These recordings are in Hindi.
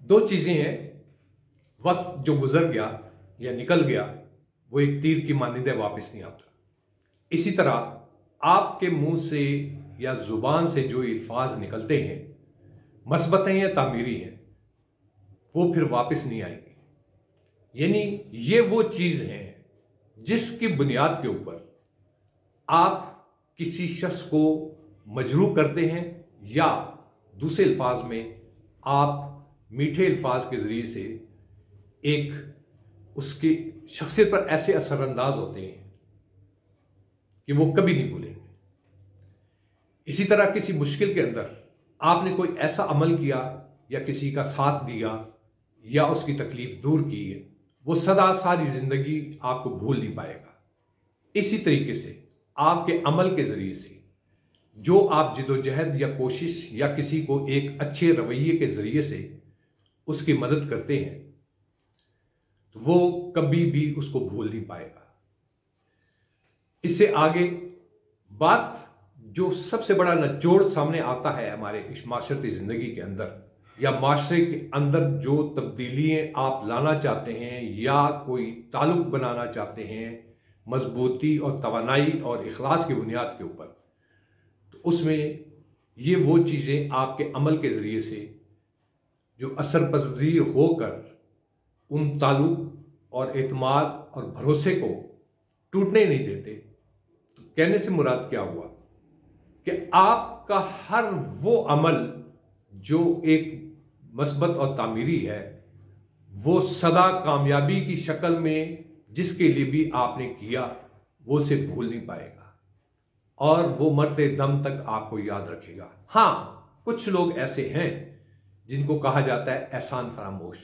दो चीजें हैं, वक्त जो गुजर गया या निकल गया वो एक तीर की मानिंदे वापस नहीं आता। इसी तरह आपके मुंह से या जुबान से जो अल्फाज निकलते हैं, मस्बतें या तामीरी हैं, वो फिर वापस नहीं आएंगे। यानी ये वो चीज है जिसकी बुनियाद के ऊपर आप किसी शख्स को मजरूह करते हैं या दूसरे अल्फाज में आप मीठे अल्फाज के जरिए से एक उसकी शख्सियत पर ऐसे असरअंदाज होते हैं कि वो कभी नहीं भूलेंगे। इसी तरह किसी मुश्किल के अंदर आपने कोई ऐसा अमल किया या किसी का साथ दिया या उसकी तकलीफ दूर की है, वो सदा सारी जिंदगी आपको भूल नहीं पाएगा। इसी तरीके से आपके अमल के जरिए से जो आप जिदोजहद या कोशिश या किसी को एक अच्छे रवैये के जरिए से उसकी मदद करते हैं तो वो कभी भी उसको भूल नहीं पाएगा। इससे आगे बात जो सबसे बड़ा निचोड़ सामने आता है हमारे इस माशरती जिंदगी के अंदर या माशरे के अंदर जो तब्दीलियां आप लाना चाहते हैं या कोई ताल्लुक बनाना चाहते हैं मजबूती और तवानाई और इखलास की बुनियाद के ऊपर, तो उसमें ये वो चीज़ें आपके अमल के ज़रिए से जो असर पज़ीर होकर उन ताल्लुक और एतमाद और भरोसे को टूटने नहीं देते। तो कहने से मुराद क्या हुआ कि आपका हर वो अमल जो एक मस्बत और तामीरी है वो सदा कामयाबी की शक्ल में जिसके लिए भी आपने किया वो उसे भूल नहीं पाएगा और वो मरते दम तक आपको याद रखेगा। हाँ, कुछ लोग ऐसे हैं जिनको कहा जाता है एहसान फरामोश,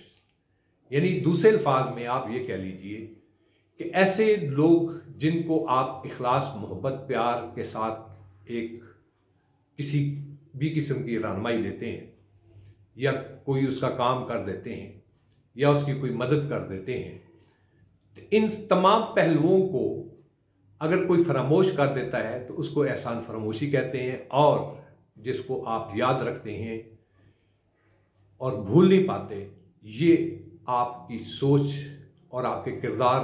यानी दूसरे अल्फाज में आप ये कह लीजिए कि ऐसे लोग जिनको आप इखलास मोहब्बत प्यार के साथ एक किसी भी किस्म की रहनुमाई देते हैं या कोई उसका काम कर देते हैं या उसकी कोई मदद कर देते हैं, तो इन तमाम पहलुओं को अगर कोई फरामोश कर देता है तो उसको एहसान फरामोशी कहते हैं। और जिसको आप याद रखते हैं और भूल नहीं पाते, ये आपकी सोच और आपके किरदार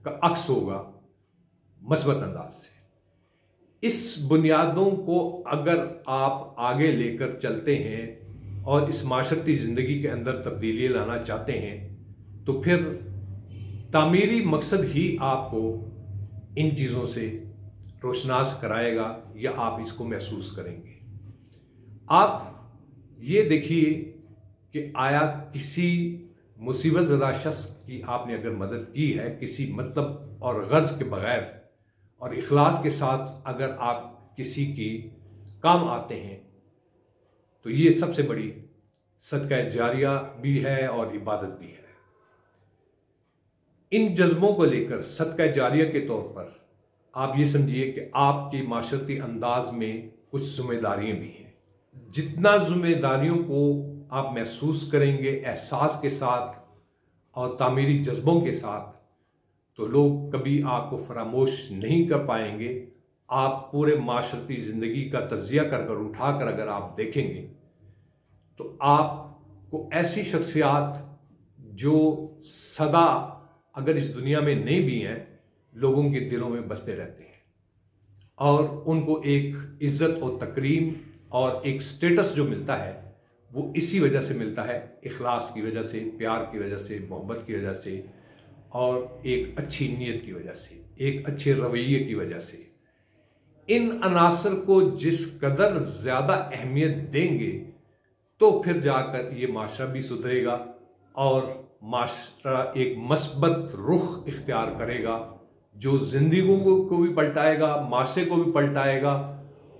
का अक्स होगा मस्बत अंदाज से। इस बुनियादों को अगर आप आगे लेकर चलते हैं और इस माशरती ज़िंदगी के अंदर तब्दीली लाना चाहते हैं तो फिर तामीरी मकसद ही आपको इन चीज़ों से रोशनास कराएगा या आप इसको महसूस करेंगे। आप ये देखिए कि आया किसी मुसीबत ज़दा शख्स की आपने अगर मदद की है किसी मतलब और गर्ज के बगैर और इखलास के साथ अगर आप किसी की काम आते हैं तो ये सबसे बड़ी सदका जारिया भी है और इबादत भी है। इन जज्बों को लेकर सदका जारिया के तौर पर आप ये समझिए कि आपकी माशरती अंदाज में कुछ जिम्मेदारियां भी हैं। जितना जिम्मेदारियों को आप महसूस करेंगे एहसास के साथ और तामीरी जज्बों के साथ, तो लोग कभी आपको फरामोश नहीं कर पाएंगे। आप पूरे माशरती ज़िंदगी का तज्जिया कर उठाकर अगर आप देखेंगे तो आपको ऐसी शख्सियात जो सदा अगर इस दुनिया में नहीं भी हैं लोगों के दिलों में बसते रहते हैं और उनको एक इज्जत और तकरीम और एक स्टेटस जो मिलता है वो इसी वजह से मिलता है, इखलास की वजह से, प्यार की वजह से, मोहब्बत की वजह से और एक अच्छी नीयत की वजह से, एक अच्छे रवैये की वजह से। इन अनासर को जिस कदर ज़्यादा अहमियत देंगे तो फिर जाकर ये माशरा भी सुधरेगा और माशरा एक मस्बत रुख इख्तियार करेगा जो ज़िंदगी को भी पलटाएगा, माशरे को भी पलटाएगा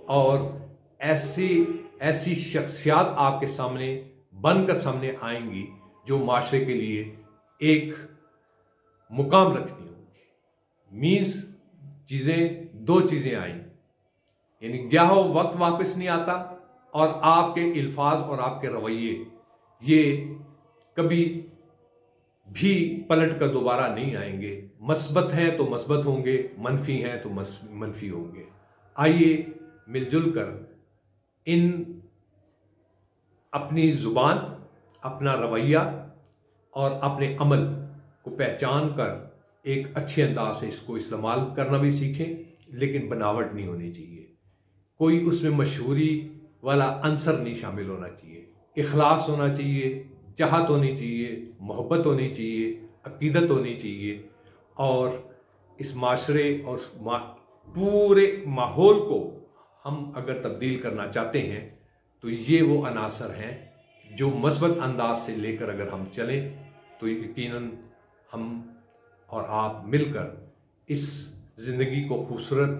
और ऐसी शख्सियात आपके सामने बनकर सामने आएंगी जो माशरे के लिए एक मुकाम रखती होंगी। मीन्स दो चीज़ें आई, यानी क्या हो वक्त वापस नहीं आता और आपके अल्फाज और आपके रवैये ये कभी भी पलट कर दोबारा नहीं आएंगे। मस्बत हैं तो मस्बत होंगे, मनफी हैं तो मनफी होंगे। आइए मिलजुल कर इन अपनी जुबान अपना रवैया और अपने अमल को पहचान कर एक अच्छे अंदाज से इसको इस्तेमाल करना भी सीखें, लेकिन बनावट नहीं होनी चाहिए, कोई उसमें मशहूरी वाला अंसर नहीं शामिल होना चाहिए। इखलास होना चाहिए, चाहत होनी चाहिए, मोहब्बत होनी चाहिए, अकीदत होनी चाहिए, और इस माशरे और पूरे माहौल को हम अगर तब्दील करना चाहते हैं तो ये वो अनासर हैं जो मस्बत अंदाज से लेकर अगर हम चलें तो यकीनन हम और आप मिलकर इस ज़िंदगी को खूबसूरत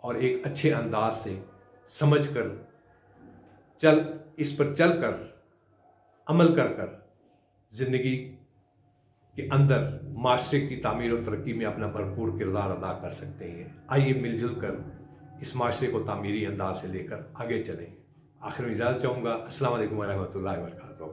और एक अच्छे अंदाज से समझकर इस पर चलकर अमल कर ज़िंदगी के अंदर माशरे की तामीर और तरक्की में अपना भरपूर किरदार अदा कर सकते हैं। आइए मिलजुल कर इस माशरे को तामीरी अंदाज से लेकर आगे चलें। आखिर में इजाज़त चाहूँगा। अस्सलाम वालेकुम व रहमतुल्लाहि व बरकातुहू।